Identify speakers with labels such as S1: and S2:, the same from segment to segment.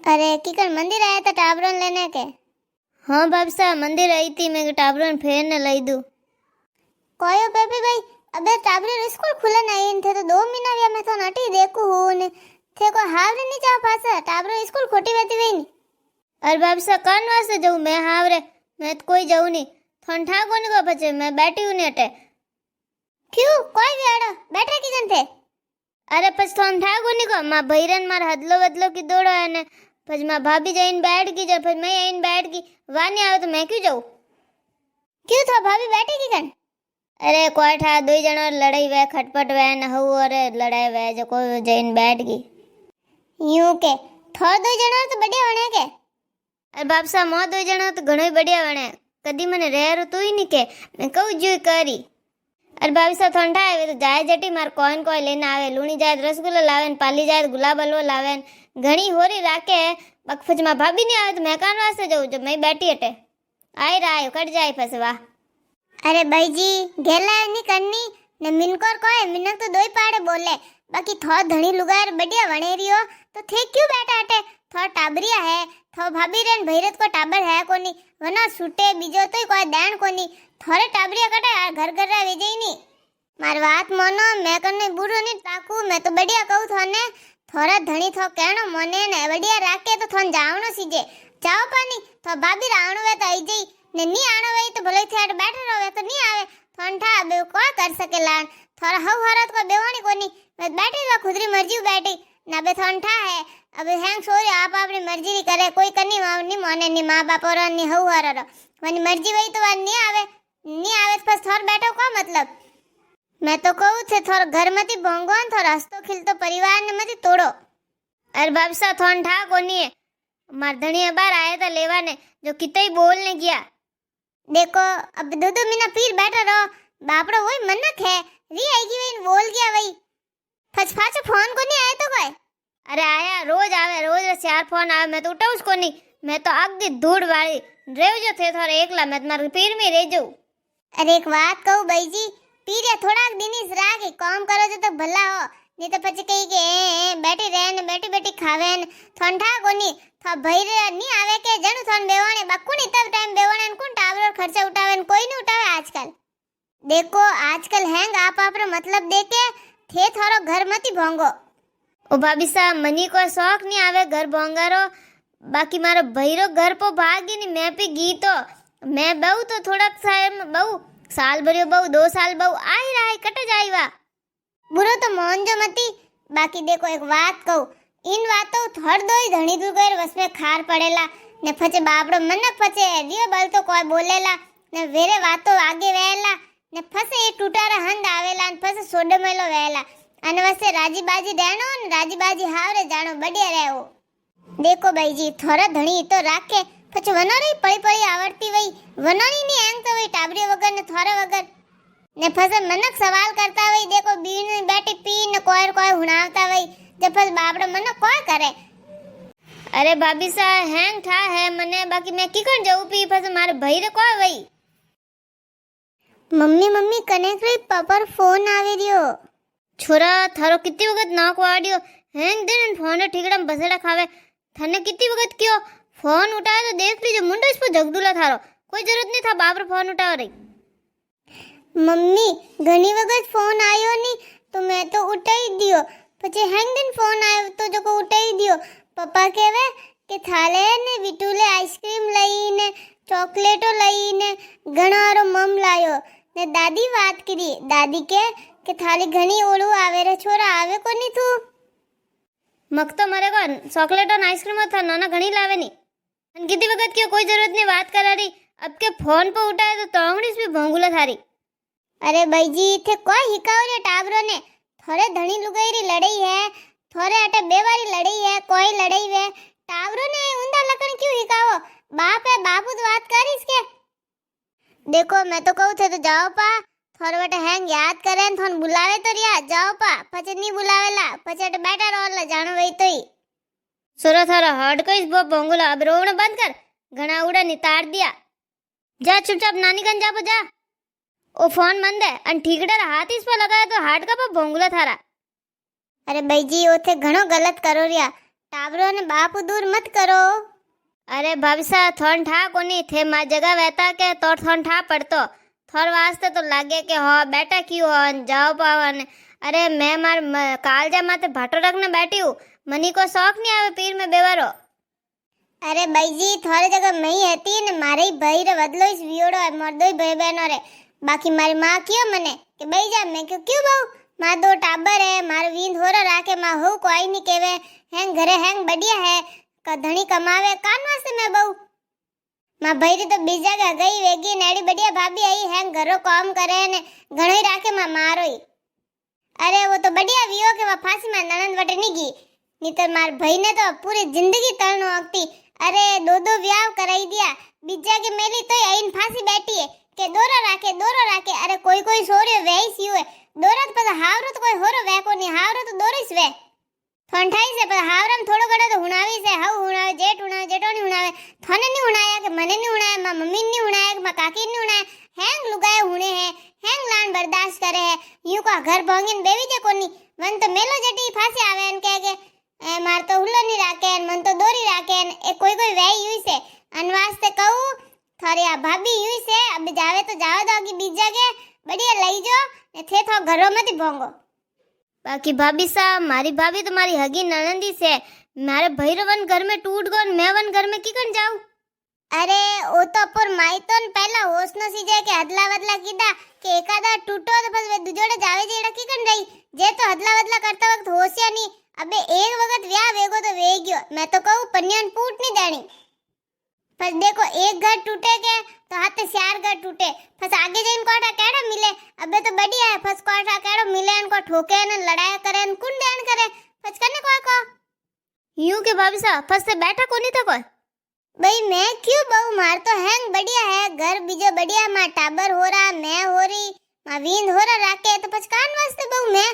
S1: अरे किकन मंदिर आया था टाबरों लेने के।
S2: हाँ बाप साहब मंदिर आई थी, मैं टाबरों फेर ने लाई दूँ।
S1: कोयो बेबी भाई अबे टाबरों स्कूल खुले नहीं थे तो 2 महीना भी मैं तो नटी देखू हूँ ने थे को हावरे नहीं जा पासा टाबरों स्कूल खोटी बेती वही नहीं।
S2: अरे बाप साहब कौन वास्ते जाऊँ मैं हावरे, मैं तो कोई जाऊँ नहीं। ठंडा कोनी को बचे मैं बैठी हूँ नहीं अटे।
S1: क्यों कोई भी आड़ो बैठे किकन थे।
S2: अरे पछ ठंडा कोनी को माँ भैरन मार हदलो वदलो की दौड़ो है ने पछ माँ भाभी जाइन बैठ की जब मैं आइन बैठ की वानी आवे तो मैं क्यों जाऊँ।
S1: क्यों था भाभी बैठे किकन।
S2: अरे कोई ठा दो जन लड़ाई वे खटपट वे न हु अरे लड़ाई वे जो कोई जाइन बैठ गई
S1: यूं के थोड़ 2 जणा तो बढ़िया बने के।
S2: अरे बाप साहब मो 2 जणा तो घणो बढ़िया बने कदी मने रेर तो ही नहीं के मैं कहू जो करी। अरे बाप साहब ठंडा आवे तो जाए जटी मार कोइन कोई लेने आवे लूणी जाए रसगुल्ला लावे पाली जाए गुलाब हलवो लावे घणी होरी राखे बकफज में भाभी नहीं आवे तो मैं कान वास्ते जाऊँ जब मैं बैठी हटे आई रहा कट जाए फसवा।
S1: अरे भाई जी घेला नहीं करनी ने मिनकोर कोई मिनक तो 2 ही पाड़े बोले बाकी थो धनी लुगार बढ़िया बने रियो तो थे क्यों बैठा हटे थो टाबरिया है थो भाभी रेन भैरत को टाबर है कोनी वना छूटे बीजो तो कोई देन कोनी थोड़े टाबरिया कटे घर घर रे वेजे ही नहीं। मार बात मोनो मैं कने बुरो नहीं ताकू मैं तो बढ़िया कहू थाने थोड़ा धनी थो कहनो मोने ने बढ़िया राखे तो थोन जावनो सीजे जाओ पानी तो भाभी रावणो वे तो आई जई ने नी आनो वे तो भले थे बैठे रहो तो नहीं आवे थोन ठा बे कोई कर सके लान थोड़ा हव हरत को बेवानी कोनी मैं बैठी तो खुदरी मर्जी बैठी ना बे थोन ठा है अब हैंग सोरी आप अपनी मर्जी नहीं करे कोई कनी नहीं मोने नहीं मां बाप और नहीं हव हरर वनी मर्जी वही तो वन नहीं आवे तो बस थोड़ बैठो का मतलब। मैं तो कहूँ थे थोड़ा घर मती भोंगोन थोड़ा हंसतो खिलतो परिवार ने मती तोड़ो।
S2: अरे बाप साहब थोन ठा कोनी है मार धनिया बार आया था लेवा ने जो कितना ही बोलने गया।
S1: देखो अब 2 महीना पीर बैठा रहो बापड़ो वही मनक है री आएगी वही बोल गया वही फचफाचो फोन को नहीं आया तो कोई।
S2: अरे आया रोज आवे रोज 4 फोन आवे मैं तो उठाऊं उसको नहीं मैं तो आगे धूड़ वाली रेव जो थे थोड़ा एकला मैं तुम्हारे पीर में रह जाऊं।
S1: अरे एक बात कहूँ भाई जी पीरिया थोड़ा दिन इस राह के काम करो जो तो भला हो नहीं तो पछ कही के बैठी रहे ने बैठी बैठी खावे ने ठंडा कोनी था भईरे नहीं आवे के जणु थन बेवाने बाकुनी तब टाइम बेवाने कोन टावर खर्चा उठावे कोई नहीं उठावे आजकल। देखो आजकल हैंग आप आपरो मतलब देके थे थारो घर मती भोंगो।
S2: ओ भाभी साहब मनी को शौक नहीं आवे घर भोंगारो बाकी मारो भईरो घर पो भागी नहीं मैं भी गी तो मैं बहु तो थोड़ा बहु साल भरियो बहु 2 साल बहु आई रहा है कट जाईवा
S1: बुरो तो मोहन जो मती बाकी देखो एक बात कहूँ इन बातों थोड़ दो ही धनी दूर गए बस में खार पड़ेला ने फचे बापड़ो मनक फचे रियो बल तो कोई बोलेला ने वेरे बातों आगे वेला ने फसे ये टूटारा हंद आवेला ने फसे सोडे मेलो वेला अन वसे राजी बाजी देनो ने राजी बाजी हावरे जानो बढ़िया रहो। देखो भाई जी थोड़ा धनी तो राखे પછી વનોરી પડી પડી આવડતી વઈ વનોરી ની એંગ તો વઈ ટાબરી વગર ને થોરા વગર ને ફસે મનક સવાલ કરતા વઈ देखो बीन ने बैठी पी ने कोई कोई हुणावता वई जब फस बापड़ो मनक कोई करे।
S2: अरे भाभी साहब हैंग ठा है मने बाकी मैं की कर जाऊं पी फस मारे भाई रे कोई वई।
S1: मम्मी मम्मी कनेक्ट रे पापर फोन आवे रियो
S2: छोरा थारो कितनी वक्त नाक वाडियो हैंग दिन फोन ठीकड़ा बसेड़ा खावे थाने कितनी वक्त क्यों फोन उठाया तो देख लीजिए मुंडो इस पर जगदूला थारो कोई जरूरत नहीं था बाप रे फोन उठा रही।
S1: मम्मी घनी वक्त फोन आयो नहीं तो मैं तो उठा ही दियो पछे हैंग दिन फोन आयो तो जो को उठा ही दियो पापा कहवे के थाले ने विटूले आइसक्रीम लई ने चॉकलेटो लई ने घणारो मम लायो ने दादी बात करी दादी के थाली घनी ओळू आवे रे छोरा आवे को नहीं तू
S2: मक तो मरे को चॉकलेट और आइसक्रीम था नाना घणी लावे नहीं कितनी वक्त की कोई जरूरत नहीं बात करा रही अब के फोन पे उठाए तो तोंगड़ी भी भोंगुला थारी।
S1: अरे भाई जी थे कोई हिकाओ रे टाबरो ने थोड़े धनी लुगाई री लड़ाई है थोड़े अटे बेवारी लड़ाई है कोई लड़ाई है टाबरो ने उंदा लकन क्यों हिकाओ बाप है बापू तो बात कर इसके। देखो मैं तो कहूँ थे तो जाओ पा थोड़े बटे हैंग याद करे थोन बुलावे तो रिया जाओ पा पचे नहीं बुलावेला पचे बैठा रोला जानो वही तो ही
S2: सोरा थारा हट को इस भोंगुला अब रोवण बंद कर घना उड़ा नितार दिया जा चुपचाप नानी गन जा जा ओ फोन बंद है अन ठीकड़ा हाथ इस पर लगाया तो हाट का भोंगुला थारा।
S1: अरे भाई जी ओथे घणो गलत करो रिया टाबरो ने बापू दूर मत करो।
S2: अरे भाभी थोन ठा कोनी थे मां जगह वहता के तो थोन ठा पड़तो थोर वास्ते तो लागे के हो बेटा क्यों हो जाओ पावन। अरे मैं मार कालजा माथे भाटो रखने बैठी हूँ मनी को शौक नहीं आवे पीर में बेवारो।
S1: अरे भाई जी थोड़ी जगह मैं ही हती ने मारे ही भाई रे बदलो इस वियोड़ो है मोर दो भाई बहनों रे। बाकी मारी माँ क्यों मने कि भाई जा मैं क्यों बहु माँ दो टाबर है मारे वींद हो राखे माँ हो कोई नहीं केवे हैंग घरे हैंग बढ़िया है धनी कमावे कान वास्ते मैं बहु माँ भाई तो बीजा का गई वेगी नेड़ी बढ़िया भाभी आई हैंग घरो काम करे ने घणो ही राखे माँ मारो ही। अरे वो तो बढ़िया वियो के वह फांसी में ननंद वटे नहीं गई नहीं तो मार भाई ने तो पूरी जिंदगी तड़नो आती। अरे दो व्याह कराई दिया बीजा के मेली तो आईन फांसी बैठी है के दोरा राखे। अरे कोई सोरियो वेई सी हुए दोरा तो पता हावरो तो कोई होरो वे को नहीं हावरो तो दोरिस वे थोंठाई से पर हावरम थोड़ो घणो तो हुणावी से हाउ हुणावे जेठ हुणावे जेठो नहीं हुणावे थने नहीं हुणाया के मने नहीं हुणाया मां मम्मी नहीं हुणाया के मां काकी नहीं हुणाया हैंग लुगाए हुणे है हैंग लान बर्दाश्त करे है यूं का घर भोंगीन बेवी जे कोनी वन तो मेलो जटी फांसी आवे न कहे के ए मार तो हुल्लो नहीं राखे मन तो दोरी राखे ए कोई वे यूं से अनवास्ते कहूं थारी आ भाभी यूं से अब जावे तो जावे दोगी बीजा के बढ़िया लई जो ने थे तो घरों में थी भोंगो।
S2: बाकी भाभी साहब मारी भाभी तो मारी हगी ननंदी से मारे भैरवन घर में टूट गो मैं वन घर में किकन जाऊं।
S1: अरे ओ तो पर माई तो पहला होश न सीजे के हदला बदला कीधा के एकादा टूटो तो बस वे दुजोड़े जावे जेड़ा किकन रही जे तो हदला बदला करता वक्त होशिया नहीं अबे एक वक्त व्याह वेगो तो वे गयो मैं तो कहूं पन्यान फूट नहीं देनी। बस देखो एक घर टूटे के तो हाथे 4 घर टूटे बस आगे जाइन कोठा केड़ा मिले अबे तो बढ़िया है बस कोठा केड़ो मिले इनको ठोके न लड़ाई करे न कुन देन करे बस करने को
S2: यूं के भाभी साहब फंसते बैठा कोनी था कोई
S1: भाई मैं क्यों बहु मार तो हैंग बढ़िया है घर बीजो बढ़िया मां टाबर हो रहा मैं हो रही मां वींद हो रहा राके तो पचकान वास्ते बहु मैं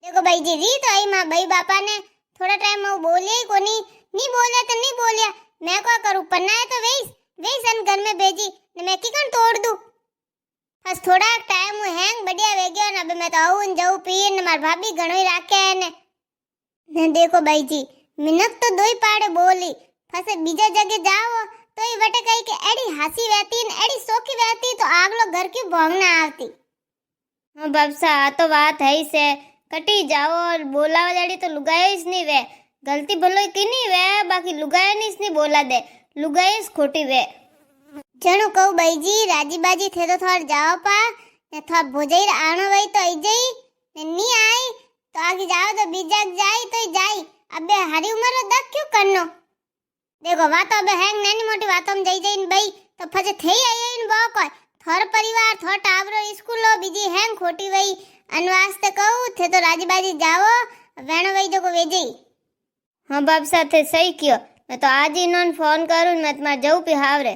S1: देखो भाई जी री तो आई मां भाई बापा ने थोड़ा टाइम मैं बोले ही कोनी नहीं बोले तो नहीं बोलिया मैं क्या करूं पन्ना है तो वेस अन घर में भेजी ने मैं किकन तोड़ दूं बस थोड़ा टाइम हूं हैंग बढ़िया वे गयो न अब मैं तो आऊं जाऊं पीर न मार भाभी घणो ही राखे है ने देखो भाई जी मिनक तो दो ही पाड़े बोली फसे बीजा जगह जाओ तो ही वटे कही के एड़ी हंसी वहती न एड़ी सोखी वहती तो आगलो घर क्यों भोंगना आवती।
S2: हाँ बाबसा आ तो बात है ही से कटी जाओ और बोलावा जड़ी तो लुगाए नहीं वे गलती भलो की नहीं वे बाकी लुगाए नहीं बोला दे लुगाए खोटी वे
S1: जणु कहू भाई जी राजी बाजी थे तो थोड़ जाओ पा ने थोड़ भोजई आनो वही तो आई जई ने नी आई तो आगे जाओ तो बीजा जाई तो जाई अबे हरी उम्र दक क्यों करनो देखो बात अबे हैंग नानी मोटी बातों में जई भाई तो फजे थे आई इन बो कोई थोर परिवार थोर टावरो स्कूल लो बीजी हैंग खोटी वही अनवास्ते कहू थे तो राजी बाजी जाओ वेणो वही जो को वेजई।
S2: हाँ बाप साथे सही कियो मैं तो आज ही इन्होंने फोन करूँ मैं तुम्हारे जाऊँ पे हावरे।